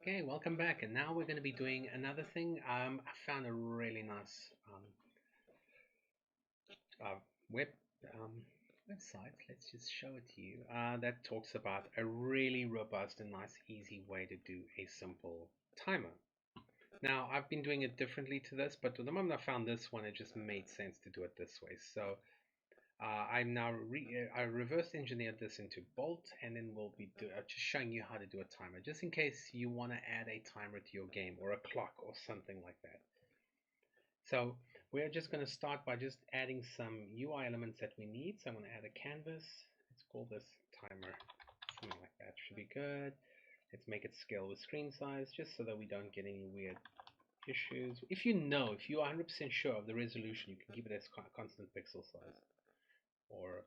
Okay, welcome back. And now we're going to be doing another thing. I found a really nice uh, web um, website. Let's just show it to you. That talks about a really robust and nice, easy way to do a simple timer. Now, I've been doing it differently to this, but the moment I found this one, it just made sense to do it this way. So I'm now I reverse engineered this into Bolt, and then we'll be just showing you how to do a timer, just in case you want to add a timer to your game or a clock or something like that. So we're just going to start by just adding some UI elements that we need. So I'm going to add a canvas. Let's call this timer, something like that. Should be good. Let's make it scale with screen size, just so that we don't get any weird issues. If you are 100% sure of the resolution, you can keep it as constant pixel size or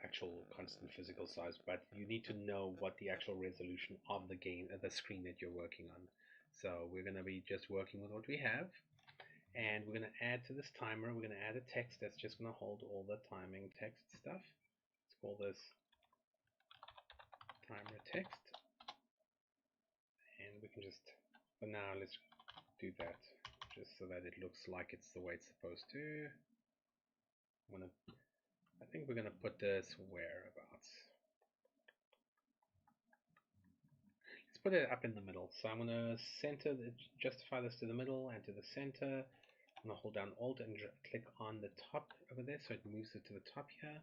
actual constant physical size, but you need to know what the actual resolution of the game, the screen that you're working on. So we're going to be just working with what we have, and we're going to add to this timer, we're going to add a text that's just going to hold all the timing text stuff. Let's call this timer text, and we can just, for now, let's do that just so that it looks like it's the way it's supposed to. I think we're going to put this whereabouts. Let's put it up in the middle. So I'm going to justify this to the middle and to the center. I'm going to hold down Alt and click on the top over there so it moves it to the top here.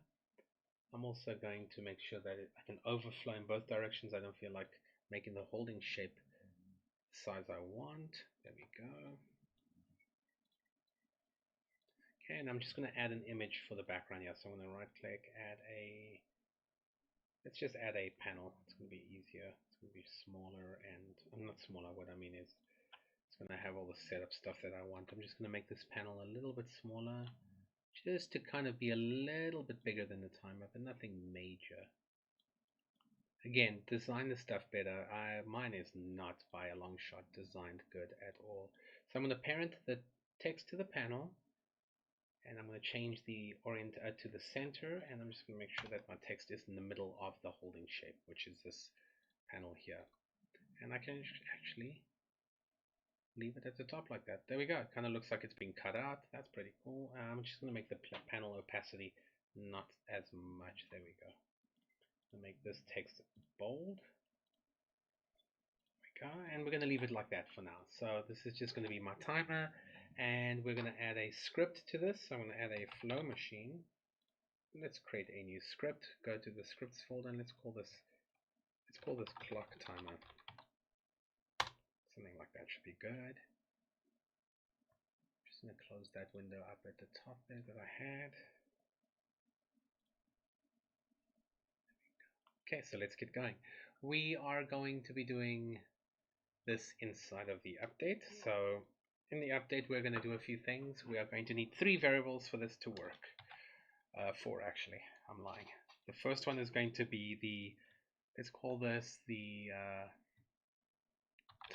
I'm also going to make sure that I can overflow in both directions. I don't feel like making the holding shape the size I want. There we go. Okay, and I'm just going to add an image for the background here. So I'm going to right click, let's just add a panel. It's going to be easier. It's going to be smaller, and not smaller. What I mean is it's going to have all the setup stuff that I want. I'm just going to make this panel a little bit smaller, just to kind of be a little bit bigger than the timer, but nothing major. Again, design the stuff better. Mine is not by a long shot designed good at all. So I'm going to parent the text to the panel, and I'm going to change the orient to the center, and I'm just going to make sure that my text is in the middle of the holding shape, which is this panel here. And I can actually leave it at the top like that. There we go. It kind of looks like it's being cut out. That's pretty cool. I'm just going to make the panel opacity not as much. There we go. I'll make this text bold. There we go. And we're going to leave it like that for now. So this is just going to be my timer. And we're going to add a script to this. So I'm going to add a flow machine. Let's create a new script. Go to the scripts folder and let's call this clock timer. Something like that should be good. Just going to close that window up at the top there that I had. Okay, so let's get going. We are going to be doing this inside of the update. So in the update, we're going to do a few things. We are going to need 3 variables for this to work. 4 actually, I'm lying. The first one is going to be let's call this the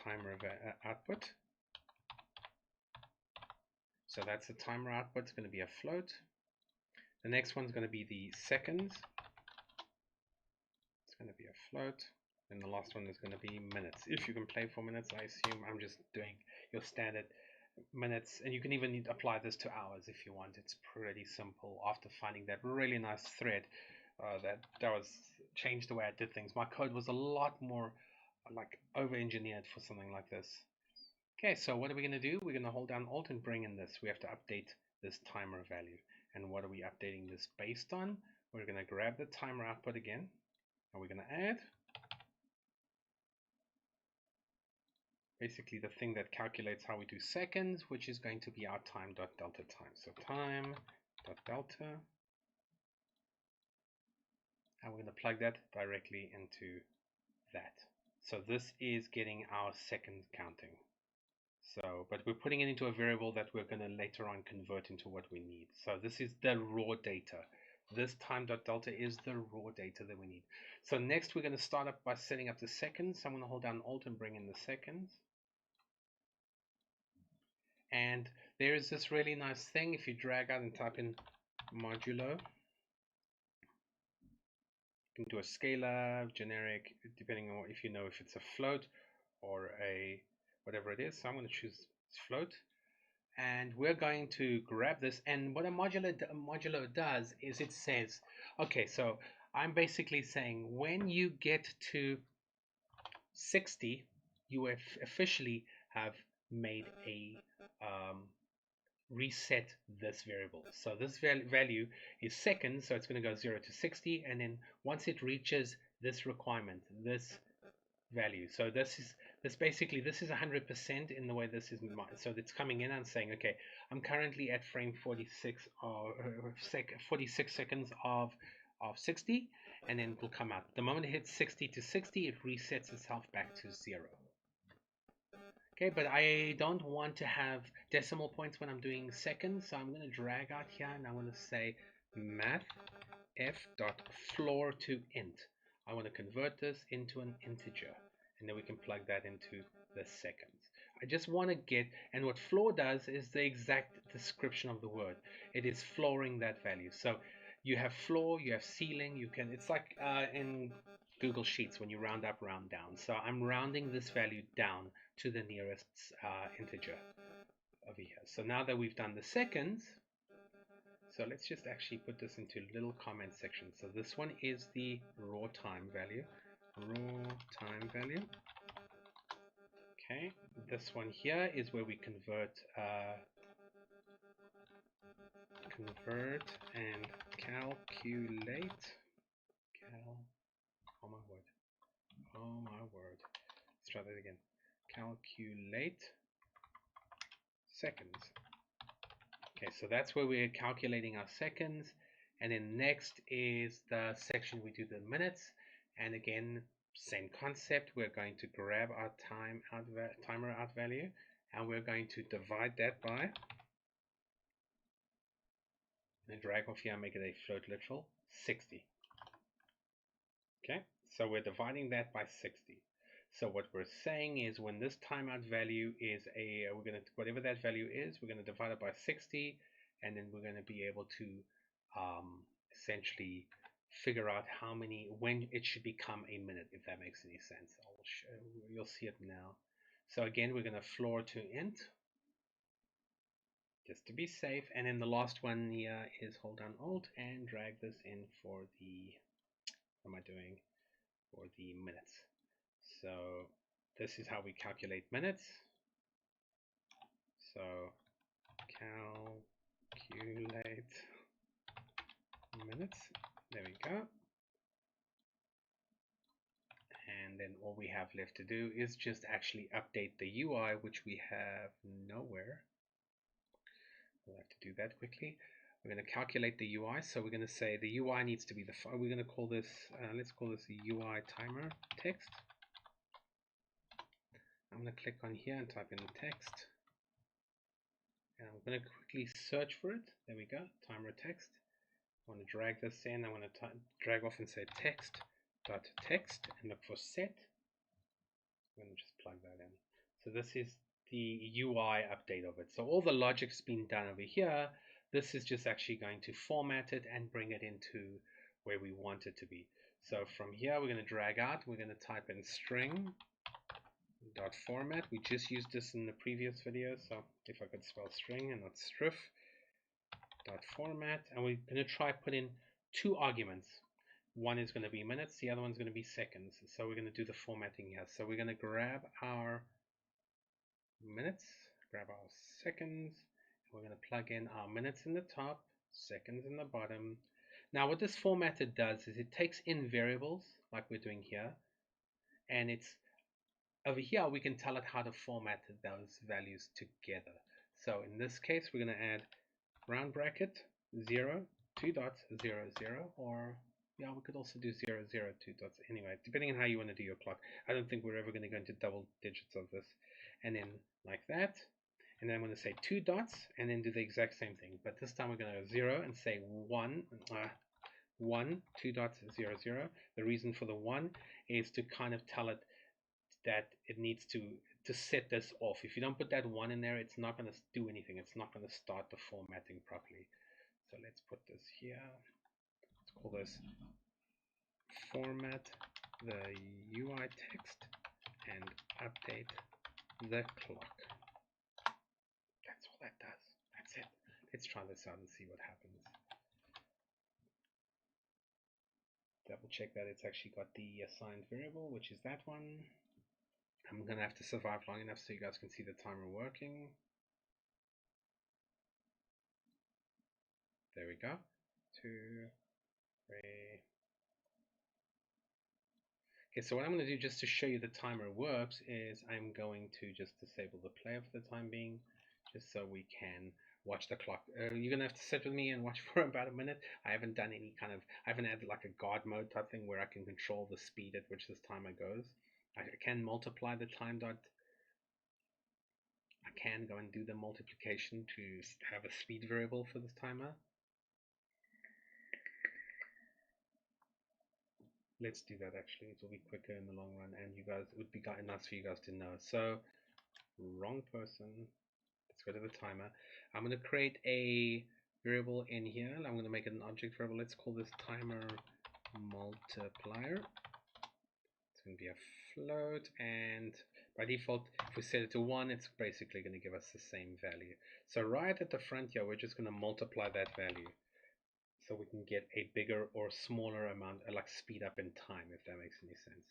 timer output. So that's the timer output. It's going to be a float. The next one's going to be the seconds. It's going to be a float. And the last one is going to be minutes. If you can play for minutes, I assume I'm just doing your standard minutes, and you can even apply this to hours if you want. It's pretty simple. After finding that really nice thread that was changed the way I did things, my code was a lot more like over-engineered for something like this. Okay, so what are we going to do? We're going to hold down Alt and bring in this. We have to update this timer value. And what are we updating this based on? We're going to grab the timer output again, and we're going to add basically the thing that calculates how we do seconds, which is going to be our time.delta time. So time.delta, and we're going to plug that directly into that. So this is getting our second counting. So, but we're putting it into a variable that we're going to later on convert into what we need. So this is the raw data. This time.delta is the raw data that we need. So next we're going to start up by setting up the seconds. So I'm going to hold down Alt and bring in the seconds. And there is this really nice thing. If you drag out and type in modulo, you can do a scalar, generic, depending on if you know if it's a float or a whatever it is. So I'm going to choose float, and we're going to grab this. And what a modulo does is it says, okay, so I'm basically saying when you get to 60, you officially have made a reset this variable. So this value is seconds, so it's going to go 0 to 60, and then once it reaches this requirement, this value, so this is basically this is 100% in the way this is. So it's coming in and saying, okay, I'm currently at frame 46 or 46 seconds of 60, and then it will come out. The moment it hits 60 to 60, it resets itself back to 0. Okay, but I don't want to have decimal points when I'm doing seconds, so I'm going to drag out here, and I want to say math f.floor to int. I want to convert this into an integer, and then we can plug that into the seconds. I just want to get, and what floor does is the exact description of the word. It is flooring that value. So you have floor, you have ceiling, you can, it's like in Google Sheets when you round up, round down. So I'm rounding this value down to the nearest integer over here. So now that we've done the seconds, so let's just actually put this into little comment section. So this one is the raw time value. Okay, this one here is where we convert and calculate. Oh my word. Let's try that again. Calculate seconds. Okay, so that's where we're calculating our seconds. And then next is the section we do the minutes. And again, same concept. We're going to grab our timer out value, and we're going to divide that by, and drag off here and make it a float literal 60. Okay, so we're dividing that by 60. So what we're saying is when this timeout value is we're going to, whatever that value is, we're going to divide it by 60, and then we're going to be able to essentially figure out how many, when it should become a minute, if that makes any sense. You'll see it now. So again, we're going to floor to int, just to be safe. And then the last one here is hold down Alt and drag this in for the, what am I doing? For the minutes. So this is how we calculate minutes. So calculate minutes. There we go. And then all we have left to do is just actually update the UI, which we have nowhere. We'll have to do that quickly. We're going to calculate the UI. So we're going to say the UI needs to be the, we're going to call this, let's call this the UI timer text. I'm going to click on here and type in the text. And I'm going to quickly search for it. There we go, timer text. I want to drag this in. I want to drag off and say text.text and look for set. I'm going to just plug that in. So this is the UI update of it. So all the logic's been done over here. This is just actually going to format it and bring it into where we want it to be. So from here, we're going to drag out. We're going to type in string dot format. We just used this in the previous video, so if I could spell string and not striff dot format, and we're going to try put in 2 arguments. One is going to be minutes, the other one's going to be seconds. So we're going to do the formatting here. So we're going to grab our minutes, grab our seconds, and we're going to plug in our minutes in the top, seconds in the bottom. Now what this formatted does is it takes in variables like we're doing here, and it's over here we can tell it how to format those values together. So in this case, we're going to add round bracket 0, 2 dots, 0, 0, or yeah, we could also do 0, 0, 2 dots. Anyway, depending on how you want to do your clock. I don't think we're ever going to go into double digits of this. And then like that. And then I'm going to say 2 dots and then do the exact same thing. But this time we're going to go 0 and say 1, 2 dots, 0, 0. The reason for the 1 is to kind of tell it that it needs to set this off. If you don't put that 1 in there, it's not going to do anything. It's not going to start the formatting properly. So let's put this here. Let's call this format the UI text and update the clock. That's all that does. That's it. Let's try this out and see what happens. Double check that it's actually got the assigned variable, which is that one. I'm gonna have to survive long enough so you guys can see the timer working. There we go. 2, 3. Okay, so what I'm going to do just to show you the timer works is I'm going to just disable the player for the time being, just so we can watch the clock. You're going to have to sit with me and watch for about a minute. I haven't done any kind of, I haven't had like a guard mode type thing where I can control the speed at which this timer goes. I can multiply the time dot. I can go and do the multiplication to have a speed variable for this timer. Let's do that actually. It will be quicker in the long run, and you guys, it would be nice for you guys to know. So, wrong person. Let's go to the timer. I'm going to create a variable in here. I'm going to make it an object variable. Let's call this timer multiplier. It's going to be a float, and by default, if we set it to 1, it's basically going to give us the same value. So right at the front here, we're just going to multiply that value, so we can get a bigger or smaller amount, like speed up in time, if that makes any sense.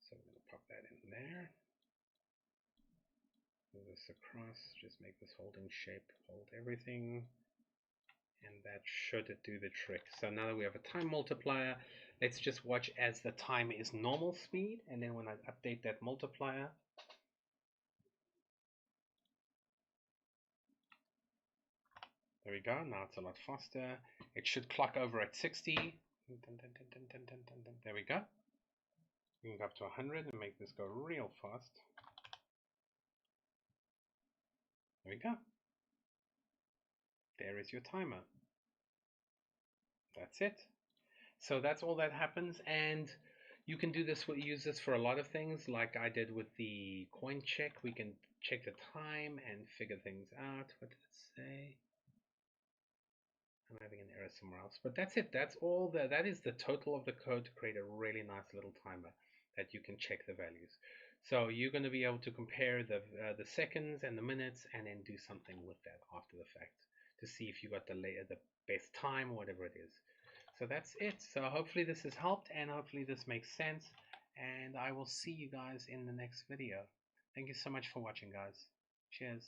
So we're going to pop that in there. Move this across, just make this holding shape hold everything. And that should do the trick. So now that we have a time multiplier, let's just watch as the time is normal speed. And then when I update that multiplier, there we go. Now it's a lot faster. It should clock over at 60. There we go. We can go up to 100 and make this go real fast. There we go. There is your timer. That's it. So that's all that happens, and you can do this, use this for a lot of things, like I did with the coin check. We can check the time and figure things out. What did it say? I'm having an error somewhere else, but that's it. That's all. That is the total of the code to create a really nice little timer that you can check the values. So you're going to be able to compare the seconds and the minutes, and then do something with that after the fact to see if you got the best time or whatever it is. So that's it. So hopefully this has helped, and hopefully this makes sense, and I will see you guys in the next video. Thank you so much for watching, guys. Cheers.